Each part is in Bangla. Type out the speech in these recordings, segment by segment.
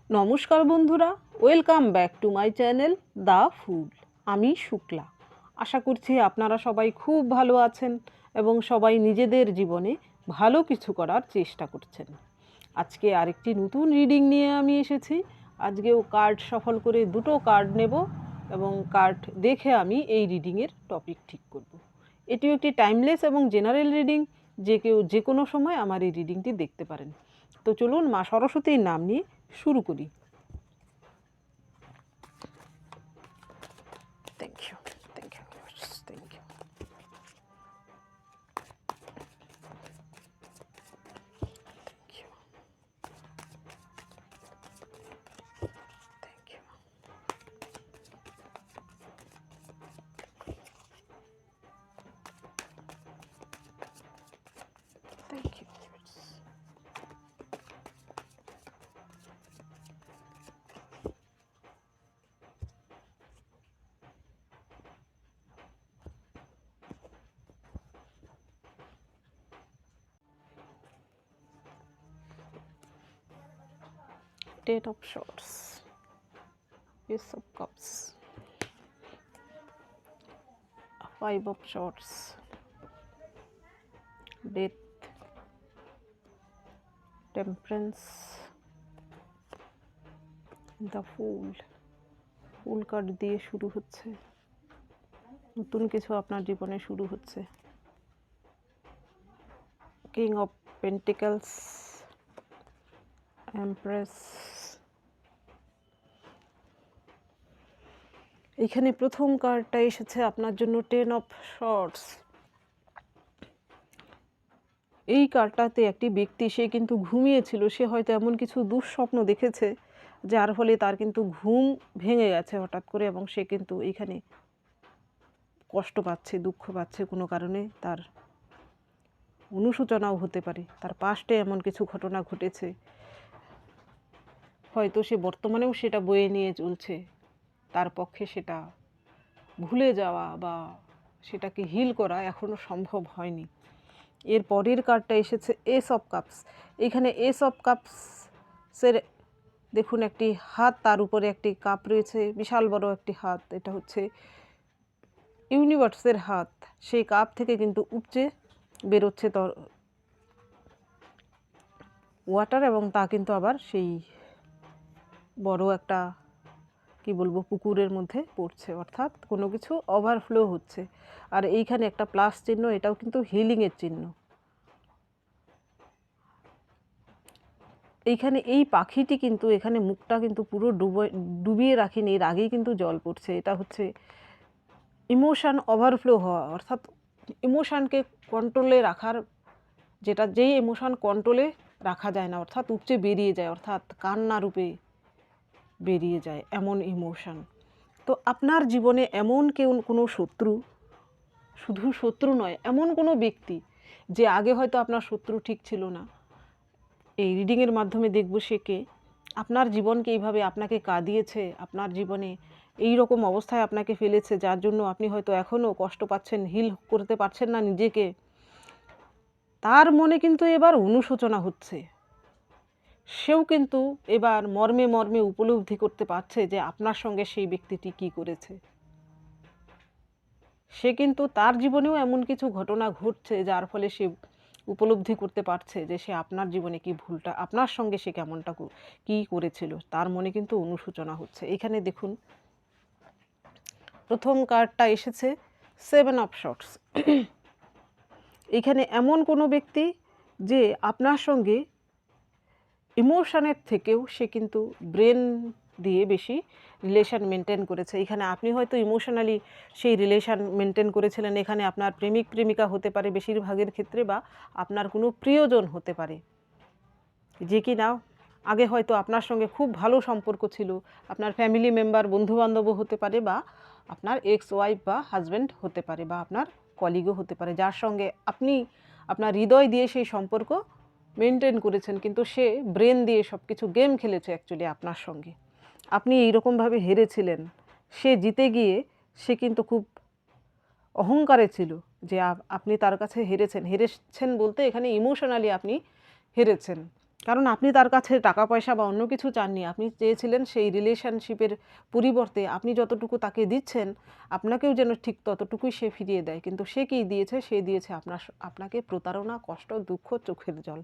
নমস্কার বন্ধুরা, welcome back to my channel the ফুল। আমি শুক্লা। আশা করছি আপনারা সবাই খুব ভালো আছেন এবং সবাই নিজেদের জীবনে ভালো কিছু করার চেষ্টা করছেন। আজকে আরেকটি নতুন রিডিং নিয়ে আমি এসেছি। আজকেও কার্ড সফল করে দুটো কার্ড নেব এবং কার্ড দেখে আমি এই রিডিংয়ের টপিক ঠিক করব। এটিও একটি টাইমলেস এবং জেনারেল রিডিং, যে কেউ যে কোনো সময় আমার এই রিডিংটি দেখতে পারেন। তো চলুন মা সরস্বতীর নাম নিয়ে শুরু করি। Thank you, thank you, thank you, thank you, thank you. Thank you. Ten of Swords, Ace of Cups, Five of Swords, Death, Temperance, The Fool। Fool card দিয়ে শুরু হচ্ছে, নতুন কিছু আপনার জীবনে শুরু হচ্ছে। King of pentacles, empress. এখানে প্রথম কার্ডটা এসেছে আপনার জন্য টেন অফ শর্টস। এই কার্ডটাতে একটি ব্যক্তি, সে কিন্তু ঘুমিয়েছিল, সে হয়তো এমন কিছু দুঃস্বপ্ন দেখেছে যার ফলে তার কিন্তু ঘুম ভেঙে গেছে হঠাৎ করে, এবং সে কিন্তু এখানে কষ্ট পাচ্ছে, দুঃখ পাচ্ছে কোনো কারণে। তার অনুশোচনাও হতে পারে, তার পাস্টে এমন কিছু ঘটনা ঘটেছে, হয়তো সে বর্তমানেও সেটা বয়ে নিয়ে চলছে। তার পক্ষে সেটা ভুলে যাওয়া বা সেটাকে হিল করা এখনও সম্ভব হয়নি। এর পরের কার্ডটা এসেছে এস অফ কাপস। এখানে এস অফ কাপসের দেখুন একটি হাত, তার উপরে একটি কাপ রয়েছে, বিশাল বড় একটি হাত। এটা হচ্ছে ইউনিভার্সের হাত। সেই কাপ থেকে কিন্তু উপচে বেরোচ্ছে ওয়াটার, এবং তা কিন্তু আবার সেই বড় একটা কি বলবো পুকুরের মধ্যে পড়ছে, অর্থাৎ কোনো কিছু ওভারফ্লো হচ্ছে। আর এইখানে একটা প্লাস চিহ্ন, এটাও কিন্তু হিলিংয়ের চিহ্ন। এইখানে এই পাখিটি কিন্তু এখানে মুখটা কিন্তু পুরো ডুবিয়ে রাখেনি, এর আগেই কিন্তু জল পড়ছে। এটা হচ্ছে ইমোশান ওভারফ্লো হওয়া, অর্থাৎ ইমোশানকে কন্ট্রোলে রাখার, যেই ইমোশান কন্ট্রোলে রাখা যায় না, অর্থাৎ উপচে বেরিয়ে যায়, অর্থাৎ কান্না রূপে বেরিয়ে যায়, এমন ইমোশান। তো আপনার জীবনে এমন কোনো শত্রু, শুধু শত্রু নয়, এমন কোনো ব্যক্তি যে আগে হয়তো আপনার শত্রু ঠিক ছিল না, এই রিডিংয়ের মাধ্যমে দেখব সে কে। আপনার জীবনকে এইভাবে আপনাকে কাঁদিয়েছে, আপনার জীবনে এই রকম অবস্থায় আপনাকে ফেলেছে, যার জন্য আপনি হয়তো এখনও কষ্ট পাচ্ছেন, হিল করতে পারছেন না নিজেকে। তার মনে কিন্তু এবার অনুশোচনা হচ্ছে। সেও কিন্তু এবার মর্মে মর্মে উপলব্ধি করতে পারছে যে আপনার সঙ্গে সেই ব্যক্তিটি কী করেছে। সে কিন্তু তার জীবনেও এমন কিছু ঘটনা ঘটছে যার ফলে সে উপলব্ধি করতে পারছে যে সে আপনার জীবনে কি ভুলটা, আপনার সঙ্গে সে কেমনটা কী করেছিল। তার মনে কিন্তু অনুশোচনা হচ্ছে। এখানে দেখুন প্রথম কার্ডটা এসেছে সেভেন অফ শর্টস। এখানে এমন কোনো ব্যক্তি যে আপনার সঙ্গে ইমোশনের থেকেও সে কিন্তু ব্রেন দিয়ে বেশি রিলেশান মেনটেন করেছে। এখানে আপনি হয়তো ইমোশনালি সেই রিলেশান মেনটেন করেছিলেন। এখানে আপনার প্রেমিক প্রেমিকা হতে পারে বেশিরভাগের ক্ষেত্রে, বা আপনার কোনো প্রিয়জন হতে পারে, যে কি না আগে হয়তো আপনার সঙ্গে খুব ভালো সম্পর্ক ছিল। আপনার ফ্যামিলি মেম্বার, বন্ধুবান্ধবও হতে পারে, বা আপনার এক্স ওয়াইফ বা হাজব্যান্ড হতে পারে, বা আপনার কলিগও হতে পারে, যার সঙ্গে আপনি আপনার হৃদয় দিয়ে সেই সম্পর্ক মেনটেন করেছেন, কিন্তু সে ব্রেন দিয়ে সব কিছু গেম খেলেছে অ্যাকচুয়ালি আপনার সঙ্গে। আপনি এইরকমভাবে হেরেছিলেন, সে জিতে গিয়ে সে কিন্তু খুব অহংকারে ছিল যে আপনি তার কাছে হেরেছেন বলতে এখানে ইমোশনালি আপনি হেরেছেন। কারণ আপনি তার কাছে টাকা পয়সা বা অন্য কিছু চাননি। আপনি চেয়েছিলেন সেই রিলেশনশিপের পরিবর্তে আপনি যতটুকু তাকে দিচ্ছেন, আপনাকেও যেন ঠিক ততটুকুই সে ফিরিয়ে দেয়। কিন্তু সে কী দিয়েছে? সে দিয়েছে আপনাকে প্রতারণা, কষ্ট, দুঃখ, চোখের জল।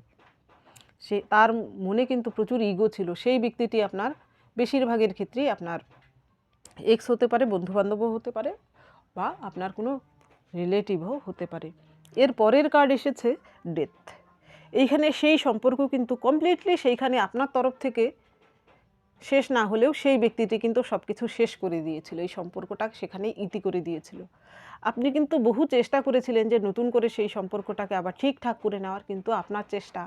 তার মনে কিন্তু প্রচুর ইগো ছিল। সেই ব্যক্তিটি আপনার বেশিরভাগের ক্ষেত্রেই আপনার এক্স হতে পারে, বন্ধুবান্ধবও হতে পারে, বা আপনার কোনো রিলেটিভও হতে পারে। এর পরের কার্ড এসেছে ডেথ। এইখানে সেই সম্পর্ক কিন্তু কমপ্লিটলি সেইখানে আপনার তরফ থেকে শেষ না হলেও সেই ব্যক্তিটি কিন্তু সব কিছু শেষ করে দিয়েছিল। এই সম্পর্কটা সেখানে ইতি করে দিয়েছিল। আপনি কিন্তু বহু চেষ্টা করেছিলেন যে নতুন করে সেই সম্পর্কটাকে আবার ঠিকঠাক করে নেওয়ার, কিন্তু আপনার চেষ্টা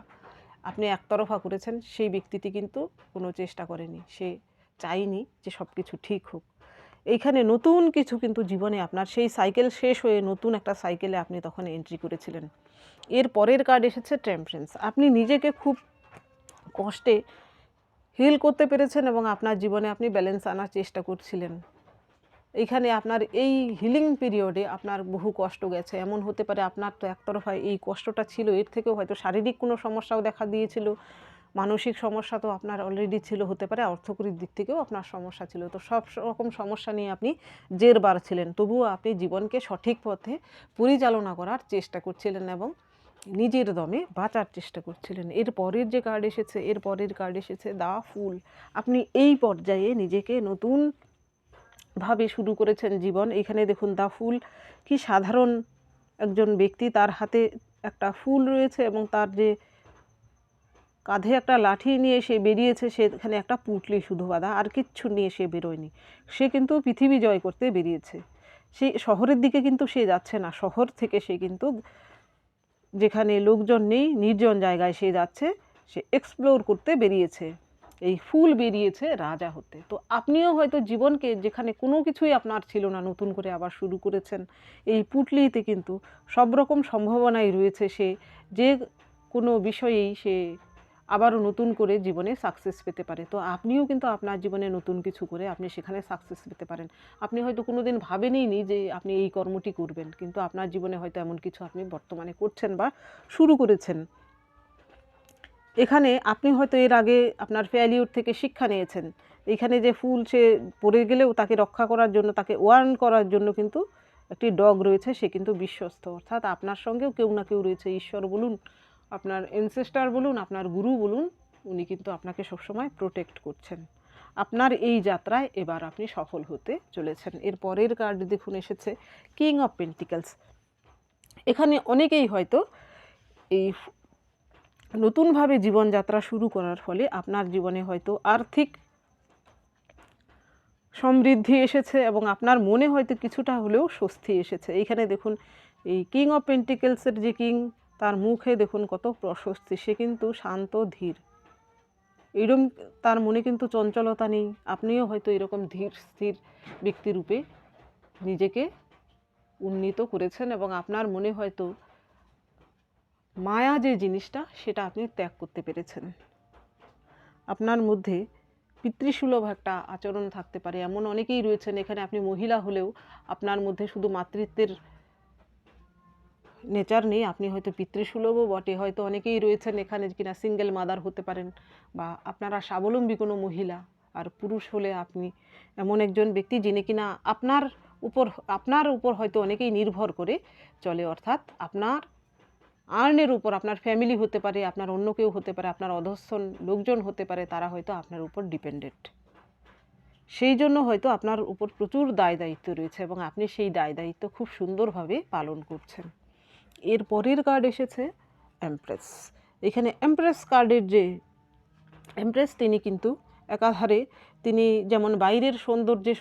আপনি একতরফা করেছেন। সেই ব্যক্তিটি কিন্তু কোনো চেষ্টা করেনি। সে চায়নি যে সব কিছু ঠিক হোক। এইখানে নতুন কিছু কিন্তু জীবনে আপনার সেই সাইকেল শেষ হয়ে নতুন একটা সাইকেলে আপনি তখন এন্ট্রি করেছিলেন। এর পরের কার্ড এসেছে টেম্পারেন্স। আপনি নিজেকে খুব কষ্টে হিল করতে পেরেছেন এবং আপনার জীবনে আপনি ব্যালেন্স আনার চেষ্টা করছিলেন। এইখানে আপনার এই হিলিং পিরিয়ডে আপনার বহু কষ্ট গেছে। এমন হতে পারে আপনার তো একতরফা এই কষ্টটা ছিল, এর থেকেও হয়তো শারীরিক কোনো সমস্যাও দেখা দিয়েছিল, মানসিক সমস্যা তো আপনার অলরেডি ছিল, হতে পারে অর্থকরীর দিক থেকেও আপনার সমস্যা ছিল। তো সব রকম সমস্যা নিয়ে আপনি জেরবার ছিলেন, তবুও আপনি জীবনকে সঠিক পথে পরিচালনা করার চেষ্টা করছিলেন এবং নিজের দমে বাঁচার চেষ্টা করছিলেন। এর পরের যে কার্ড এসেছে, এর পরের কার্ড এসেছে দা ফুল। আপনি এই পর্যায়ে নিজেকে নতুনভাবে শুরু করেছেন জীবন। এখানে দেখুন দা ফুল কি সাধারণ একজন ব্যক্তি, তার হাতে একটা ফুল রয়েছে এবং তার যে কাঁধে একটা লাঠি নিয়ে সে বেরিয়েছে, সেখানে একটা পুঁটলি শুধু বাঁধা, আর কিচ্ছু নিয়ে সে বেরোয়নি। সে কিন্তু পৃথিবী জয় করতে বেরিয়েছে। সেই শহরের দিকে কিন্তু সে যাচ্ছে না, শহর থেকে সে কিন্তু যেখানে লোকজন নেই, নির্জন জায়গায় সে যাচ্ছে, সে এক্সপ্লোর করতে বেরিয়েছে। এই ফুল বেরিয়েছে রাজা হতে। তো আপনিও হয়তো জীবনকে যেখানে কোনো কিছুই আপনার ছিল না, নতুন করে আবার শুরু করেছেন। এই পুঁটলিতে কিন্তু সব রকম সম্ভাবনাই রয়েছে, সে যে কোনো বিষয়েই সে আবারও নতুন করে জীবনে সাকসেস পেতে পারে। তো আপনিও কিন্তু আপনার জীবনে নতুন কিছু করে আপনি সেখানে সাকসেস পেতে পারেন। আপনি হয়তো কোনো দিন ভাবেনইনি যে আপনি এই কর্মটি করবেন, কিন্তু আপনার জীবনে হয়তো এমন কিছু আপনি বর্তমানে করছেন বা শুরু করেছেন। এখানে আপনি হয়তো এর আগে আপনার ফেলিউর থেকে শিক্ষা নিয়েছেন। এখানে যে ফুল, সে পড়ে গেলেও তাকে রক্ষা করার জন্য, তাকে ওয়ার্ন করার জন্য কিন্তু একটি ডগ রয়েছে, সে কিন্তু বিশ্বস্ত। অর্থাৎ আপনার সঙ্গেও কেউ না কেউ রয়েছে, ঈশ্বর বলুন, আপনার এনসেস্টার বলুন, আপনার গুরু বলুন, উনি কিন্তু আপনাকে সবসময় প্রোটেক্ট করছেন। আপনার এই যাত্রায় এবার আপনি সফল হতে চলেছেন। এর পরের কার্ড দেখুন এসেছে কিং অফ পেন্টিকলস। এখানে অনেকেই হয়তো এই নতুনভাবে জীবনযাত্রা শুরু করার ফলে আপনার জীবনে হয়তো আর্থিক সমৃদ্ধি এসেছে এবং আপনার মনে হয়তো কিছুটা হলেও স্বস্তি এসেছে। এইখানে দেখুন এই কিং অফ পেন্টিকলসের যে কিং, তার মুখে দেখুন কত প্রশস্তি, সে কিন্তু শান্ত ধীর, এরকম তার মনে কিন্তু চঞ্চলতা নেই। আপনিও হয়তো এরকম ধীর স্থির ব্যক্তিরূপে নিজেকে উন্নীত করেছেন এবং আপনার মনে হয়তো মায়া যে জিনিসটা, সেটা আপনি ত্যাগ করতে পেরেছেন। আপনার মধ্যে পিতৃসুলভ একটা আচরণ থাকতে পারে, এমন অনেকেই রয়েছেন। এখানে আপনি মহিলা হলেও আপনার মধ্যে শুধু মাতৃত্বের নেচার নেই, আপনি হয়তো পিতৃসুলভও বটে। হয়তো অনেকেই রয়েছেন এখানে কিনা সিঙ্গেল মাদার হতে পারেন, বা আপনারা স্বাবলম্বী কোনো মহিলা। আর পুরুষ হলে আপনি এমন একজন ব্যক্তি যিনি কিনা আপনার উপর হয়তো অনেকেই নির্ভর করে চলে, অর্থাৎ আপনার আর্নের উপর। আপনার ফ্যামিলি হতে পারে, আপনার অন্য কেউ হতে পারে, আপনার অধস্তন লোকজন হতে পারে, তারা হয়তো আপনার উপর ডিপেন্ডেন্ট। সেই জন্য হয়তো আপনার উপর প্রচুর দায় দায়িত্ব রয়েছে এবং আপনি সেই দায় দায়িত্ব খুব সুন্দরভাবে পালন করছেন। এর পরের কার্ড এসেছে এমপ্রেস। এখানে এমপ্রেস কার্ডের যে এমপ্রেস, তিনি কিন্তু একাধারে তিনি যেমন বাইরের সৌন্দর্যে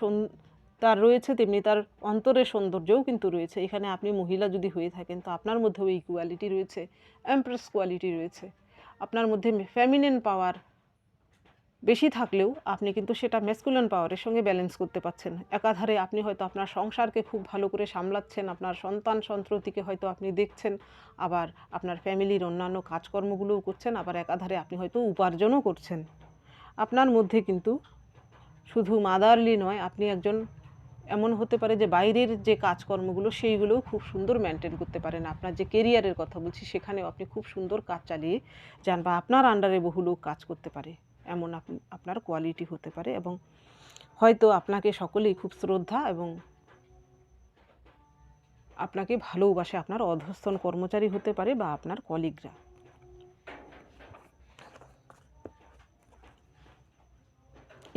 তার রয়েছে, তেমনি তার অন্তরের সৌন্দর্যও কিন্তু রয়েছে। এখানে আপনি মহিলা যদি হয়ে থাকেন তো আপনার মধ্যেও এই কোয়ালিটি রয়েছে, এমপ্রেস কোয়ালিটি রয়েছে। আপনার মধ্যে ফেমিনিন পাওয়ার বেশি থাকলেও আপনি কিন্তু সেটা ম্যাসকুলিন পাওয়ারের সঙ্গে ব্যালেন্স করতে পারছেন। একাধারে আপনি হয়তো আপনার সংসারকে খুব ভালো করে সামলাচ্ছেন, আপনার সন্তান সন্ততিকে হয়তো আপনি দেখছেন, আবার আপনার ফ্যামিলির অন্যান্য কাজকর্মগুলোও করছেন, আবার একাধারে আপনি হয়তো উপার্জনও করছেন। আপনার মধ্যে কিন্তু শুধু মাদারলি নয়, আপনি একজন এমন হতে পারে যে বাইরের যে কাজকর্মগুলো সেইগুলোও খুব সুন্দর মেনটেন করতে পারেন। আপনার যে কেরিয়ারের কথা বলছি সেখানেও আপনি খুব সুন্দর কাজ চালিয়ে যান, বা আপনার আন্ডারে বহু লোক কাজ করতে পারে, এমন আপনার কোয়ালিটি হতে পারে। এবং হয়তো আপনাকে সকলেই খুব শ্রদ্ধা এবং আপনাকে ভালোবাসে, আপনার অধস্তন কর্মচারী হতে পারে বা আপনার কলিগরা।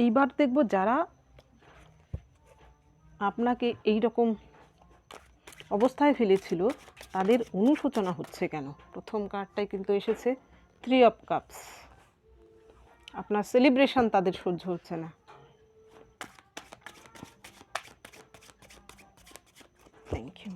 এইবার দেখব যারা আপনাকে এই রকম অবস্থায় ফেলেছিল তাদের অনুশোচনা হচ্ছে কেন। প্রথম কার্ডটাই কিন্তু এসেছে 3 অফ কাপস। আপনার সেলিব্রেশন তাদের সহ্য হচ্ছে না। Thank you.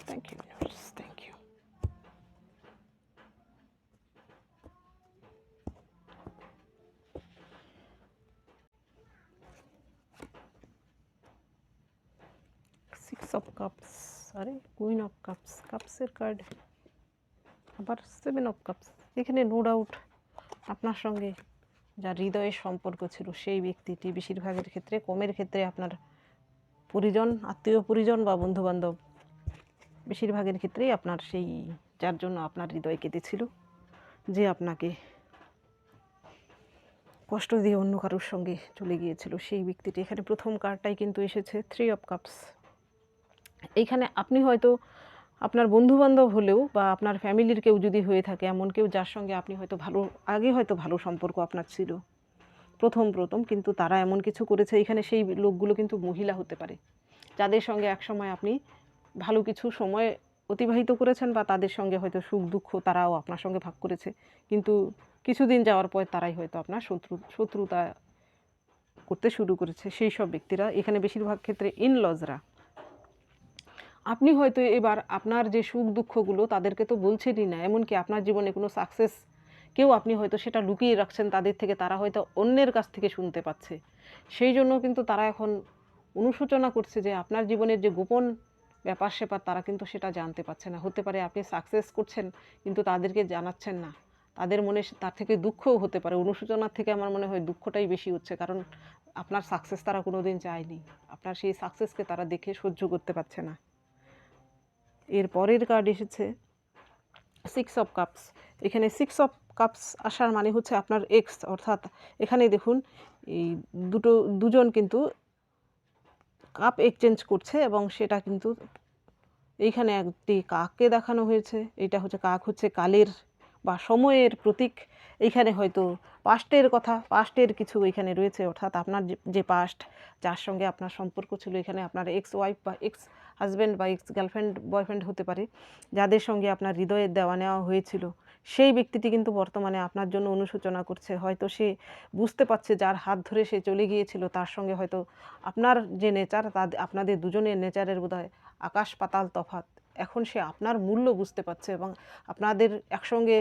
Thank you, universe. Thank you. Six of Cups. আরে কুইন অফ কাপস, কাপসের কার্ড, আবার 7 অফ কাপস। এখানে নো ডাউট আপনার সঙ্গে যার হৃদয়ের সম্পর্ক ছিল সেই ব্যক্তিটি বেশিরভাগের ক্ষেত্রে, কমের ক্ষেত্রে আপনার পরিজন, আত্মীয় পরিজন বা বন্ধুবান্ধব, বেশিরভাগের ক্ষেত্রেই আপনার সেই যার জন্য আপনার হৃদয় কেঁদেছিল, যে আপনাকে কষ্ট দিয়ে অন্য কারোর সঙ্গে চলে গিয়েছিল, সেই ব্যক্তিটি। এখানে প্রথম কার্ডটাই কিন্তু এসেছে 3 অফ কাপস। এইখানে আপনি হয়তো আপনার বন্ধুবান্ধব হলেও বা আপনার ফ্যামিলির কেউ যদি হয়ে থাকে, এমন কেউ যার সঙ্গে আপনি হয়তো আগে হয়তো ভালো সম্পর্ক আপনার ছিল প্রথম কিন্তু তারা এমন কিছু করেছে। এখানে সেই লোকগুলো কিন্তু মহিলা হতে পারে, যাদের সঙ্গে একসময় আপনি ভালো কিছু সময় অতিবাহিত করেছেন, বা তাদের সঙ্গে হয়তো সুখ দুঃখ তারাও আপনার সঙ্গে ভাগ করেছে, কিন্তু কিছুদিন যাওয়ার পর তারাই হয়তো আপনার শত্রুতা করতে শুরু করেছে। সেই সব ব্যক্তিরা এখানে বেশিরভাগ ক্ষেত্রে ইনলজরা। আপনি হয়তো এবার আপনার যে সুখ দুঃখগুলো তাদেরকে তো বলছেনই না, এমনকি আপনার জীবনে কোনো সাকসেস কেউ আপনি হয়তো সেটা লুকিয়ে রাখছেন তাদের থেকে, তারা হয়তো অন্যের কাছ থেকে শুনতে পাচ্ছে। সেই জন্য কিন্তু তারা এখন অনুশোচনা করছে যে আপনার জীবনের যে গোপন ব্যাপার স্যাপার তারা কিন্তু সেটা জানতে পারছে না। হতে পারে আপনি সাকসেস করছেন কিন্তু তাদেরকে জানাচ্ছেন না, তাদের মনে তার থেকে দুঃখও হতে পারে। অনুশোচনার থেকে আমার মনে হয় দুঃখটাই বেশি হচ্ছে, কারণ আপনার সাকসেস তারা কোনো দিন চায়নি, আপনার সেই সাকসেসকে তারা দেখে সহ্য করতে পারছে না। এর পরের কার্ড এসেছে 6 অফ কাপস। এখানে 6 অফ কাপস আসার মানে হচ্ছে আপনার এক্স, অর্থাৎ এখানে দেখুন এই দুজন কিন্তু কাপ এক্সচেঞ্জ করছে, এবং সেটা কিন্তু এইখানে একটি কাককে দেখানো হয়েছে। এটা হচ্ছে কাক, হচ্ছে কালের বা সময়ের প্রতীক। এইখানে হয়তো পাস্টের কথা, পাস্টের কিছু এখানে রয়েছে, অর্থাৎ আপনার যে পাস্ট, যার সঙ্গে আপনার সম্পর্ক ছিল, এখানে আপনার এক্স ওয়াইফ বা এক্স হাজব্যান্ড বা এক্স গার্লফ্রেন্ড বয়ফ্রেন্ড হতে পারে, যাদের সঙ্গে আপনার হৃদয়ের দেওয়া নেওয়া হয়েছিল, সেই ব্যক্তিটি কিন্তু বর্তমানে আপনার জন্য অনুশোচনা করছে। হয়তো সে বুঝতে পারছে যার হাত ধরে সে চলে গিয়েছিল তার সঙ্গে হয়তো আপনার যে নেচার, আপনাদের দুজনের নেচারের বোধহয় আকাশ পাতাল তফাৎ। এখন সে আপনার মূল্য বুঝতে পারছে, এবং আপনাদের একসঙ্গে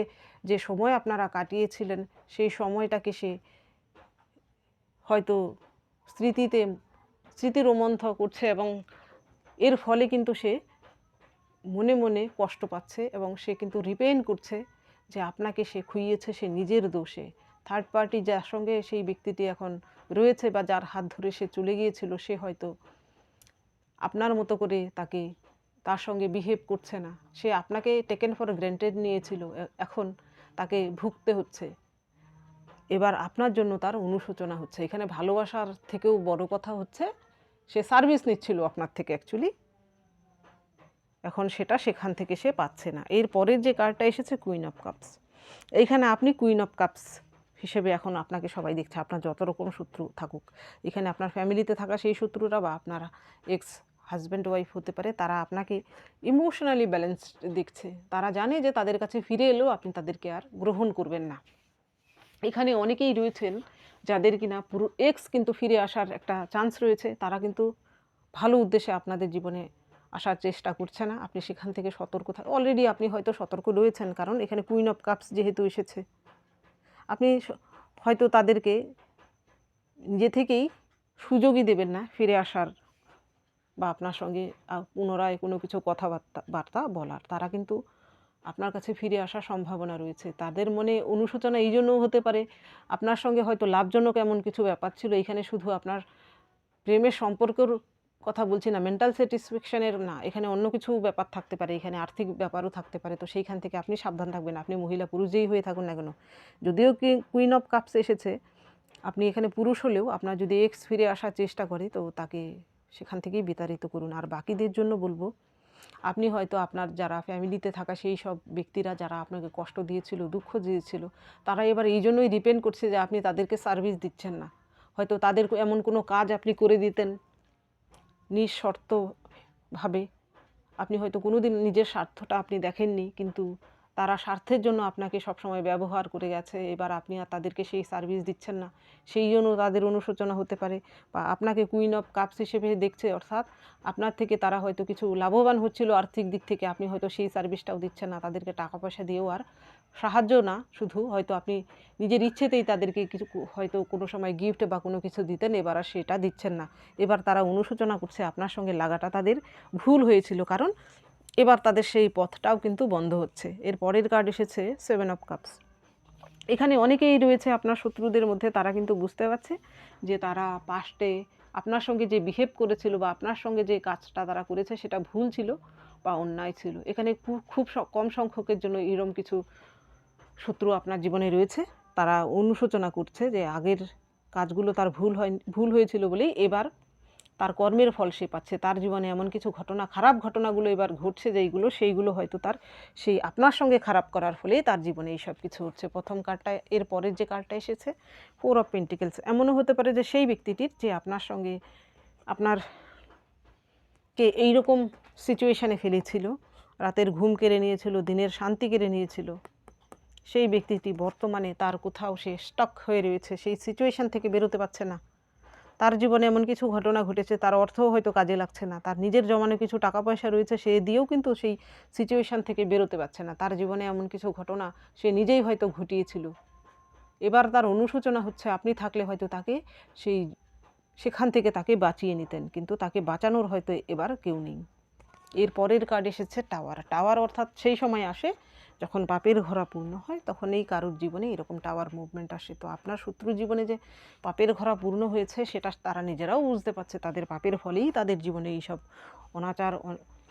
যে সময় আপনারা কাটিয়েছিলেন সেই সময়টাকে সে হয়তো স্মৃতি রোমন্থ করছে, এবং এর ফলে কিন্তু সে মনে মনে কষ্ট পাচ্ছে, এবং সে কিন্তু রিপেইন করছে যে আপনাকে সে খুইয়েছে সে নিজের দোষে। থার্ড পার্টি যার সঙ্গে সেই ব্যক্তিটি এখন রয়েছে বা যার হাত ধরে সে চলে গিয়েছিল, সে হয়তো আপনার মতো করে তার সঙ্গে বিহেভ করছে না। সে আপনাকে টেকেন ফর গ্র্যান্টেড নিয়েছিল, এখন তাকে ভুগতে হচ্ছে। এবার আপনার জন্য তার অনুশোচনা হচ্ছে। এখানে ভালোবাসার থেকেও বড় কথা হচ্ছে সে সার্ভিস নিচ্ছিল আপনার থেকে অ্যাকচুয়ালি, এখন সেখান থেকে সে পাচ্ছে না। এর পরের যে কার্ডটা এসেছে কুইন অফ কাপস। এইখানে আপনি কুইন অফ কাপস হিসেবে এখন আপনাকে সবাই দেখছে, আপনার যত রকম শত্রু থাকুক, এখানে আপনার ফ্যামিলিতে থাকা সেই শত্রুরা বা আপনার এক্স হাজব্যান্ড ওয়াইফ হতে পারে, তারা আপনাকে ইমোশনালি ব্যালেন্সড দেখছে। তারা জানে যে তাদের কাছে ফিরে এলেও আপনি তাদেরকে আর গ্রহণ করবেন না। এখানে অনেকেই রয়েছেন যাদের কিনা পুরো এক্স কিন্তু ফিরে আসার একটা চান্স রয়েছে, তারা কিন্তু ভালো উদ্দেশ্যে আপনাদের জীবনে আসার চেষ্টা করছে না। আপনি সেখান থেকে সতর্ক অলরেডি আপনি হয়তো সতর্ক রয়েছেন, কারণ এখানে কুইন অফ কাপস যেহেতু এসেছে, আপনি হয়তো তাদেরকে নিজে থেকেই সুযোগই দেবেন না ফিরে আসার বা আপনার সঙ্গে পুনরায় কোনো কিছু কথাবার্তা বলার। তারা কিন্তু আপনার কাছে ফিরে আসার সম্ভাবনা রয়েছে। তাদের মনে অনুশোচনা এই জন্যও হতে পারে, আপনার সঙ্গে হয়তো লাভজনক এমন কিছু ব্যাপার ছিল, এখানে শুধু আপনার প্রেমের সম্পর্কের কথা বলছি না, মেন্টাল স্যাটিসফ্যাকশনের না, এখানে অন্য কিছু ব্যাপার থাকতে পারে, এখানে আর্থিক ব্যাপারও থাকতে পারে। তো সেইখান থেকে আপনি সাবধান থাকবেন, আপনি মহিলা পুরুষ যেই হয়ে থাকুন না কেন। যদিও কি কুইন অফ কাপস এসেছে, আপনি এখানে পুরুষ হলেও আপনার যদি এক্স ফিরে আসার চেষ্টা করে, তো তাকে সেখান থেকেই বিতাড়িত করুন। আর বাকিদের জন্য বলবো, আপনি হয়তো আপনার যারা ফ্যামিলিতে থাকা সেই সব ব্যক্তিরা যারা আপনাকে কষ্ট দিয়েছিল, দুঃখ দিয়েছিল, তারা এবার এই জন্যই ডিপেন্ড করছে যে আপনি তাদেরকে সার্ভিস দিচ্ছেন না। হয়তো তাদের এমন কোনো কাজ আপনি করে দিতেন নিঃশর্তভাবে, আপনি হয়তো কোনো দিন নিজের স্বার্থটা আপনি দেখেননি, কিন্তু তারা স্বার্থের জন্য আপনাকে সবসময় ব্যবহার করে গেছে। এবার আপনি আর তাদেরকে সেই সার্ভিস দিচ্ছেন না, সেই জন্য তাদের অনুশোচনা হতে পারে, বা আপনাকে কুইন অফ কাপস হিসেবে দেখছে, অর্থাৎ আপনার থেকে তারা হয়তো কিছু লাভবান হচ্ছিল আর্থিক দিক থেকে, আপনি হয়তো সেই সার্ভিসটাও দিচ্ছেন না, তাদেরকে টাকা পয়সা দিয়েও আর সাহায্য না, শুধু হয়তো আপনি নিজের ইচ্ছেতেই তাদেরকে কিছু হয়তো কোনো সময় গিফট বা কোনো কিছু দিতেন, এবার আর সেটা দিচ্ছেন না। এবার তারা অনুশোচনা করছে আপনার সঙ্গে লাগাটা তাদের ভুল হয়েছিল, কারণ এবার তাদের সেই পথটাও কিন্তু বন্ধ হচ্ছে। এর পরের কার্ড এসেছে 7 অফ কাপস। এখানে অনেকেই রয়েছে আপনার শত্রুদের মধ্যে, তারা কিন্তু বুঝতে পারছে যে তারা পাস্টে আপনার সঙ্গে যে বিহেভ করেছিল বা আপনার সঙ্গে যে কাজটা তারা করেছে সেটা ভুল ছিল বা অন্যায় ছিল। এখানে খুব কম সংখ্যকের জন্য এরকম কিছু শত্রু আপনার জীবনে রয়েছে, তারা অনুশোচনা করছে যে আগের কাজগুলো তার ভুল হয়েছিল বলেই এবার তার কর্মের ফল সে পাচ্ছে। তার জীবনে এমন কিছু ঘটনা, খারাপ ঘটনাগুলো এবার ঘটছে সেইগুলো হয়তো তার সেই আপনার সঙ্গে খারাপ করার ফলেই তার জীবনে এইসব কিছু হচ্ছে। প্রথম কার্ডটা, এর পরের যে কার্ডটা এসেছে 4 অফ পেন্টিকেলস। এমনও হতে পারে যে সেই ব্যক্তিটির যে আপনার সঙ্গে আপনারকে এইরকম সিচুয়েশানে ফেলেছিল, রাতের ঘুম কেড়ে নিয়েছিল, দিনের শান্তি কেড়ে নিয়েছিল, সেই ব্যক্তিটি বর্তমানে তার কোথাও সে স্টাক হয়ে রয়েছে, সেই সিচুয়েশান থেকে বেরোতে পারছে না। তার জীবনে এমন কিছু ঘটনা ঘটেছে, তার অর্থও হয়তো কাজে লাগছে না, তার নিজের জমানো কিছু টাকা পয়সা রয়েছে, সে দিয়েও কিন্তু সেই সিচুয়েশান থেকে বেরোতে পারছে না। তার জীবনে এমন কিছু ঘটনা সে নিজেই হয়তো ঘটিয়েছিল। এবার তার অনুশোচনা হচ্ছে, আপনি থাকলে হয়তো তাকে সেখান থেকে তাকে বাঁচিয়ে নিতেন, কিন্তু তাকে বাঁচানোর হয়তো এবার কেউ নেই। এর পরের কার্ড এসেছে টাওয়ার। টাওয়ার অর্থাৎ সেই সময় আসে যখন পাপের ঘোরা পূর্ণ হয়, তখন এই কারোর জীবনে এরকম টাওয়ার মুভমেন্ট আসে। তো আপনার শত্রুর জীবনে যে পাপের ঘোরা পূর্ণ হয়েছে সেটা তারা নিজেরাও বুঝতে পারছে, তাদের পাপের ফলেই তাদের জীবনে এইসব অনাচার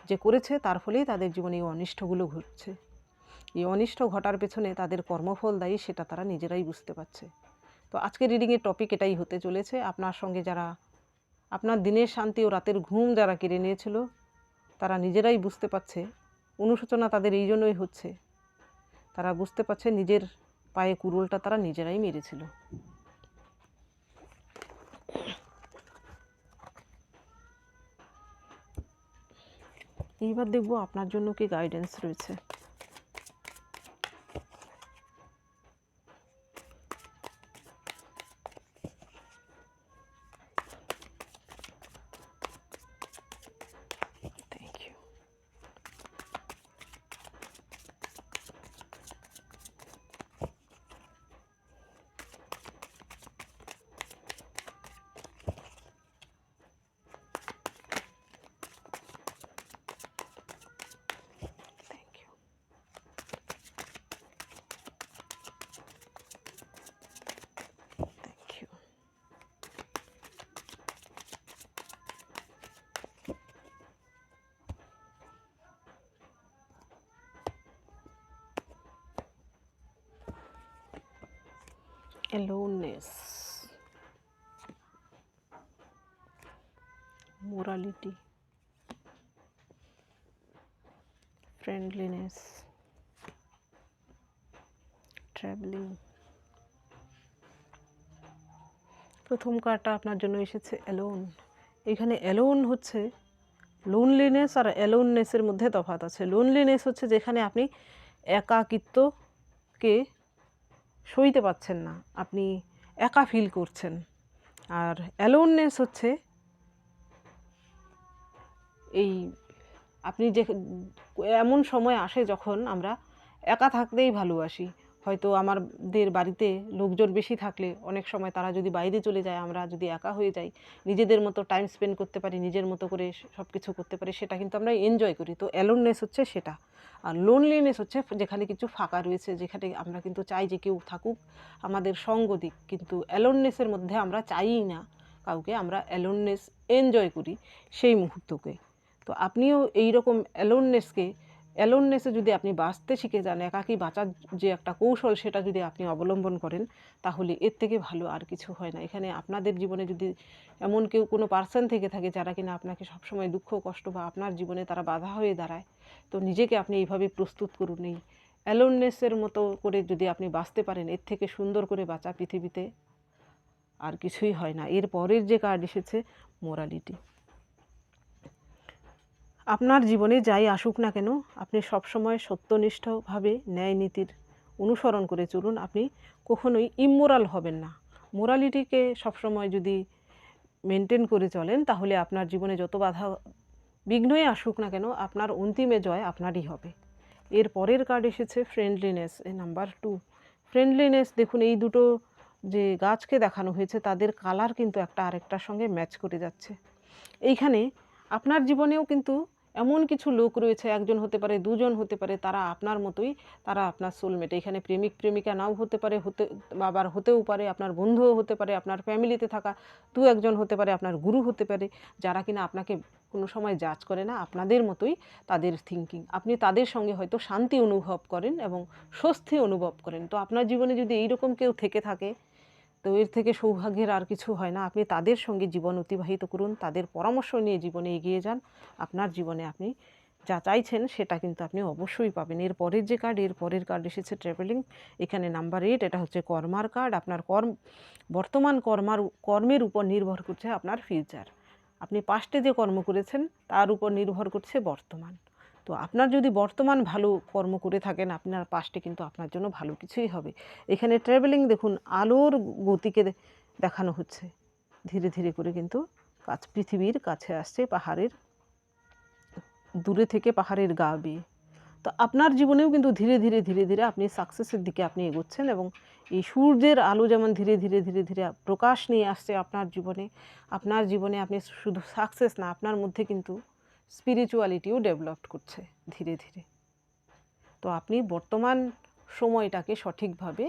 যে করেছে, তার ফলেই তাদের জীবনে এই অনিষ্টগুলো ঘটছে। এই অনিষ্ট ঘটার পেছনে তাদের কর্মফল দায়ী, সেটা তারা নিজেরাই বুঝতে পারছে। তো আজকের রিডিংয়ের টপিক এটাই হতে চলেছে। আপনার সঙ্গে যারা আপনার দিনের শান্তি ও রাতের ঘুম যারা কেড়ে নিয়েছিল, তারা নিজেরাই বুঝতে পারছে, অনুশোচনা তাদের এই জন্যই হচ্ছে, তারা বুঝতে পারছে নিজের পায়ে কুড়ুলটা তারা নিজেরাই মেরেছিল। এইবার দেখব আপনার জন্য কি গাইডেন্স রয়েছে। Thank you. Aloneness, morality, friendliness, traveling. প্রথম কার্ডটা আপনার জন্য এসেছে অ্যালোন। এখানে অ্যালোন হচ্ছে লোনলিনেস, আর অ্যালোননেসের মধ্যে তফাৎ আছে। লোনলিনেস হচ্ছে যেখানে আপনি একাকিত্বকে সইতে পারছেন না, আপনি একা ফিল করছেন। আর অ্যালোননেস হচ্ছে এই আপনি যে এমন সময় আসে যখন আমরা একা থাকতেই ভালোবাসি। হয়তো আমাদের বাড়িতে লোকজন বেশি থাকলে অনেক সময় তারা যদি বাইরে চলে যায়, আমরা যদি একা হয়ে যাই, নিজেদের মতো টাইম স্পেন্ড করতে পারি, নিজের মতো করে সব কিছু করতে পারি, সেটা কিন্তু আমরা এনজয় করি। তো অ্যালোননেস হচ্ছে সেটা। আর লোনলিনেস হচ্ছে যেখানে কিছু ফাঁকা রয়েছে, যেখানে আমরা কিন্তু চাই যে কেউ থাকুক, আমাদের সঙ্গ দিক, কিন্তু অ্যালোননেসের মধ্যে আমরা চাইই না কাউকে, আমরা অ্যালোননেস এনজয় করি সেই মুহূর্তকে। তো আপনিও এইরকম অ্যালোননেসে যদি আপনি বাঁচতে শিখে যান, একাকী বাঁচার যে একটা কৌশল সেটা যদি আপনি অবলম্বন করেন, তাহলে এর থেকে ভালো আর কিছু হয় না। এখানে আপনাদের জীবনে যদি এমন কেউ কোনো পার্সন থেকে থাকে যারা কিনা আপনাকে সবসময় দুঃখ কষ্ট বা আপনার জীবনে তারা বাধা হয়ে দাঁড়ায়, তো নিজেকে আপনি এইভাবে প্রস্তুত করুন। এই অ্যালোননেসের মতো করে যদি আপনি বাঁচতে পারেন, এর থেকে সুন্দর করে বাঁচা পৃথিবীতে আর কিছুই হয় না। এর পরের যে কার্ড এসেছে মোরালিটি। আপনার জীবনে যাই আসুক না কেন, আপনি সবসময় সত্যনিষ্ঠভাবে ন্যায় নীতির অনুসরণ করে চলুন। আপনি কখনোই ইমোরাল হবেন না। মোরালিটিকে সবসময় যদি মেনটেন করে চলেন, তাহলে আপনার জীবনে যত বাধা বিঘ্নই আসুক না কেন, আপনার অন্তিমে জয় আপনারই হবে। এর পরের কার্ড এসেছে ফ্রেন্ডলিনেস, নাম্বার 2। ফ্রেন্ডলিনেস, দেখুন এই দুটো যে গাছকে দেখানো হয়েছে তাদের কালার কিন্তু একটা আরেকটার সঙ্গে ম্যাচ করে যাচ্ছে। এইখানে আপনার জীবনেও কিন্তু এমন কিছু লোক রয়েছে, একজন হতে পারে, দুজন হতে পারে, তারা আপনার মতোই, তারা আপনার সোলমেট। এখানে প্রেমিক প্রেমিকা নাও হতে পারে, আবার হতেও পারে আপনার বন্ধুও হতে পারে, আপনার ফ্যামিলিতে থাকা দু একজন হতে পারে, আপনার গুরু হতে পারে, যারা কিনা আপনাকে কোনো সময় জাজ করে না, আপনাদের মতোই তাদের থিঙ্কিং। আপনি তাদের সঙ্গে হয়তো শান্তি অনুভব করেন এবং স্বস্তি অনুভব করেন। তো আপনার জীবনে যদি এইরকম কেউ থেকে থাকে, তো এর থেকে সৌভাগ্যের আর কিছু হয় না। আপনি তাদের সঙ্গে জীবন অতিবাহিত করুন, তাদের পরামর্শ নিয়ে জীবনে এগিয়ে যান। আপনার জীবনে আপনি যা চাইছেন সেটা কিন্তু আপনি অবশ্যই পাবেন। এর পরের যে কার্ড, এর পরের কার্ড এসেছে ট্রাভেলিং। এখানে নাম্বার 8, এটা হচ্ছে কর্মার কার্ড। আপনার বর্তমান কর্মের উপর নির্ভর করছে আপনার ফিউচার। আপনি পাস্টে যে কর্ম করেছেন তার উপর নির্ভর করছে বর্তমান। তো আপনার যদি বর্তমান ভালো কর্ম করে থাকেন, আপনার পাস্টে কিন্তু আপনার জন্য ভালো কিছুই হবে। এখানে ট্রাভেলিং, দেখুন আলোর গতিকে দেখানো হচ্ছে, ধীরে ধীরে করে কিন্তু পৃথিবীর কাছে আসছে, পাহাড়ের দূরে থেকে পাহাড়ের গা বেয়ে। তো আপনার জীবনেও কিন্তু ধীরে ধীরে ধীরে ধীরে আপনি সাকসেসের দিকে আপনি এগোচ্ছেন, এবং এই সূর্যের আলো যেমন ধীরে ধীরে ধীরে ধীরে প্রকাশ নিয়ে আসছে আপনার জীবনে আপনি শুধু সাকসেস না, আপনার মধ্যে কিন্তু স্পিরিচুয়ালিটিও ডেভেলপ করছে ধীরে ধীরে। তো আপনি বর্তমান সময়টাকে সঠিকভাবে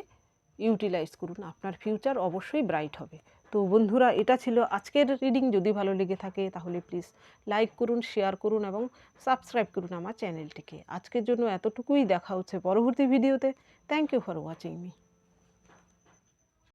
ইউটিলাইজ করুন, আপনার ফিউচার অবশ্যই ব্রাইট হবে। তো বন্ধুরা, এটা ছিল আজকের রিডিং। যদি ভালো লেগে থাকে তাহলে প্লিজ লাইক করুন, শেয়ার করুন এবং সাবস্ক্রাইব করুন আমার চ্যানেলটিকে। আজকের জন্য এতটুকুই, দেখা হচ্ছে পরবর্তী ভিডিওতে। Thank you for watching me.